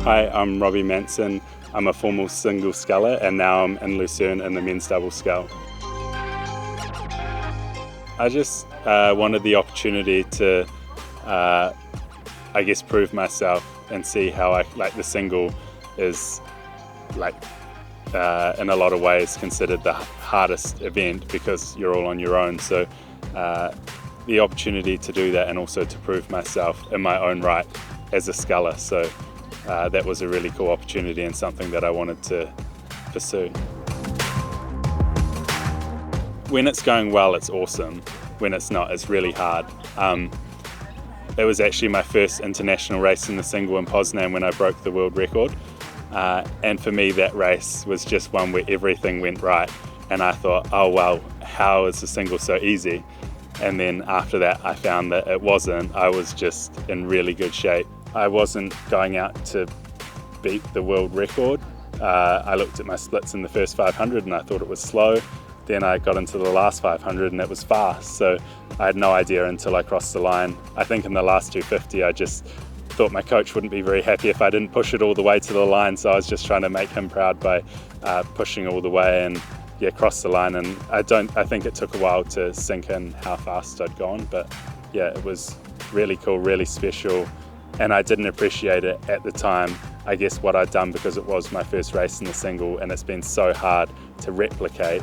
Hi, I'm Robbie Manson. I'm a former single sculler and now I'm in Lucerne in the men's double scull. I just wanted the opportunity to, prove myself and see how the single is in a lot of ways considered the hardest event because you're all on your own. So the opportunity to do that and also to prove myself in my own right as a sculler. So that was a really cool opportunity and something that I wanted to pursue. When it's going well, it's awesome. When it's not, it's really hard. It was actually my first international race in the single in Poznan when I broke the world record. And for me, that race was just one where everything went right. And I thought, oh well, how is the single so easy? And then after that, I found that it wasn't. I was just in really good shape. I wasn't going out to beat the world record. I looked at my splits in the first 500 and I thought it was slow. Then I got into the last 500 and it was fast. So I had no idea until I crossed the line. I think in the last 250, I just thought my coach wouldn't be very happy if I didn't push it all the way to the line. So I was just trying to make him proud by pushing all the way and cross the line. And I think it took a while to sink in how fast I'd gone, but yeah, it was really cool, really special. And I didn't appreciate it at the time, I guess what I'd done, because it was my first race in the single and it's been so hard to replicate.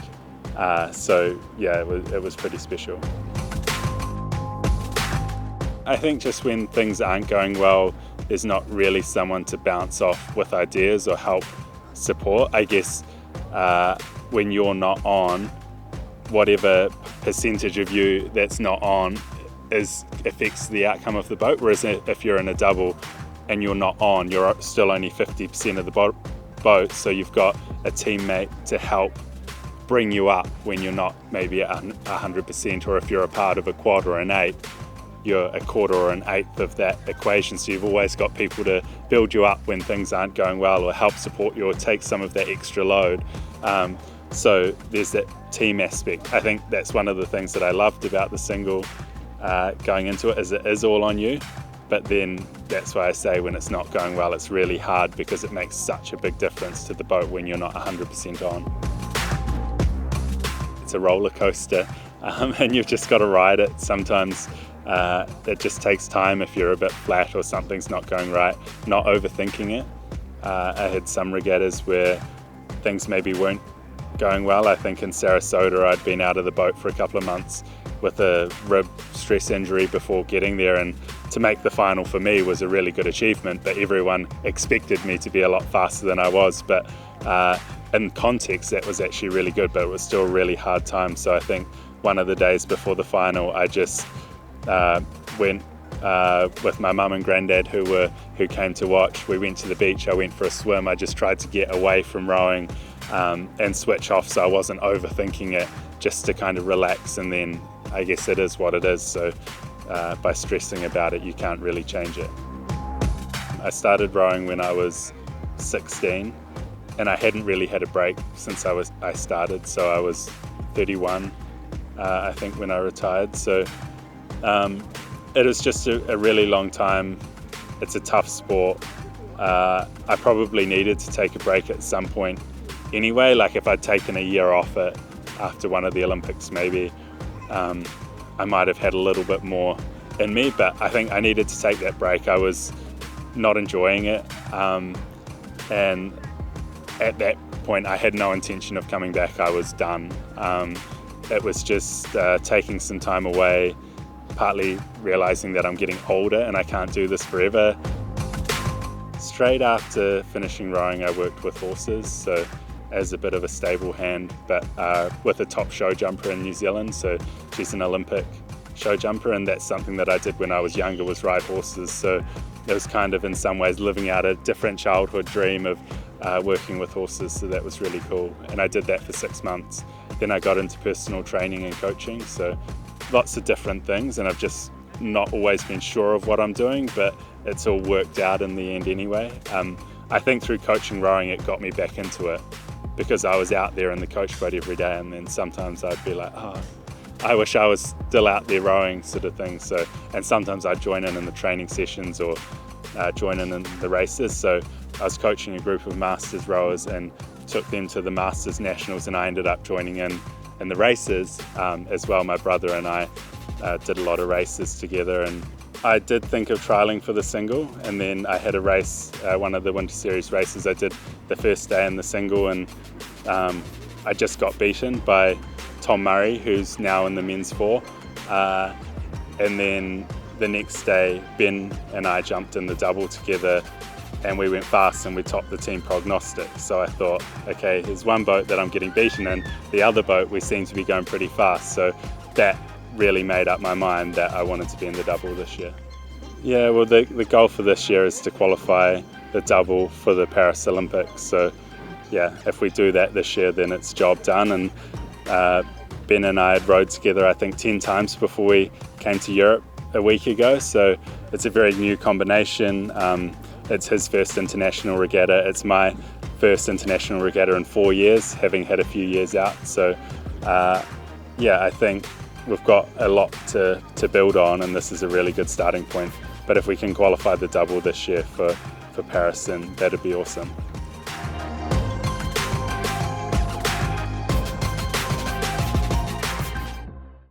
So yeah, it was pretty special. I think just when things aren't going well, there's not really someone to bounce off with ideas or help support. I guess when you're not on, whatever percentage of you that's not on affects the outcome of the boat, whereas if you're in a double and you're not on, you're still only 50% of the boat, so you've got a teammate to help bring you up when you're not maybe at 100%, or if you're a part of a quad or an eight, you're a quarter or an eighth of that equation. So you've always got people to build you up when things aren't going well or help support you or take some of that extra load. So there's that team aspect. I think that's one of the things that I loved about the single going into it, is it is all on you. But then that's why I say when it's not going well, it's really hard because it makes such a big difference to the boat when you're not 100% on. It's a roller coaster and you've just got to ride it. Sometimes it just takes time if you're a bit flat or something's not going right, not overthinking it. I had some regattas where things maybe weren't going well. I think in Sarasota I'd been out of the boat for a couple of months with a rib stress injury before getting there, and to make the final for me was a really good achievement, but everyone expected me to be a lot faster than I was. But in context that was actually really good, but it was still a really hard time. So I think one of the days before the final I just went with my mum and granddad who came to watch. We went to the beach, I went for a swim. I just tried to get away from rowing and switch off so I wasn't overthinking it, just to kind of relax, and then I guess it is what it is. So by stressing about it, you can't really change it. I started rowing when I was 16 and I hadn't really had a break since I started, so I was 31 I think when I retired. So it was just a really long time. It's a tough sport. I probably needed to take a break at some point anyway. Like if I'd taken a year off it after one of the Olympics, maybe I might have had a little bit more in me, but I think I needed to take that break. I was not enjoying it, and at that point I had no intention of coming back. I was done. It was just taking some time away, partly realizing that I'm getting older and I can't do this forever. Straight after finishing rowing, I worked with horses, so as a bit of a stable hand, but with a top show jumper in New Zealand. So she's an Olympic show jumper, and that's something that I did when I was younger, was ride horses. So it was kind of in some ways living out a different childhood dream of working with horses, so that was really cool. And I did that for 6 months. Then I got into personal training and coaching, so lots of different things, and I've just not always been sure of what I'm doing, but it's all worked out in the end anyway. I think through coaching rowing it got me back into it, because I was out there in the coach boat every day, and then sometimes I'd be like, oh, I wish I was still out there rowing, sort of thing. So, and sometimes I'd join in the training sessions or join in the races. So I was coaching a group of Masters rowers and took them to the Masters Nationals, and I ended up joining in the races as well. My brother and I did a lot of races together, and I did think of trialling for the single, and then I had a race, one of the Winter Series races. I did the first day in the single, and I just got beaten by Tom Murray, who's now in the men's four, and then the next day Ben and I jumped in the double together, and we went fast and we topped the team prognostic. So I thought, okay, here's one boat that I'm getting beaten in, the other boat we seem to be going pretty fast. So that really made up my mind that I wanted to be in the double this year. Yeah, well, the goal for this year is to qualify the double for the Paris Olympics. So yeah, if we do that this year, then it's job done. And Ben and I had rowed together, I think, 10 times before we came to Europe a week ago. So it's a very new combination. It's his first international regatta. It's my first international regatta in 4 years, having had a few years out. So yeah, I think we've got a lot to build on, and this is a really good starting point. But if we can qualify the double this year for Paris, then that'd be awesome.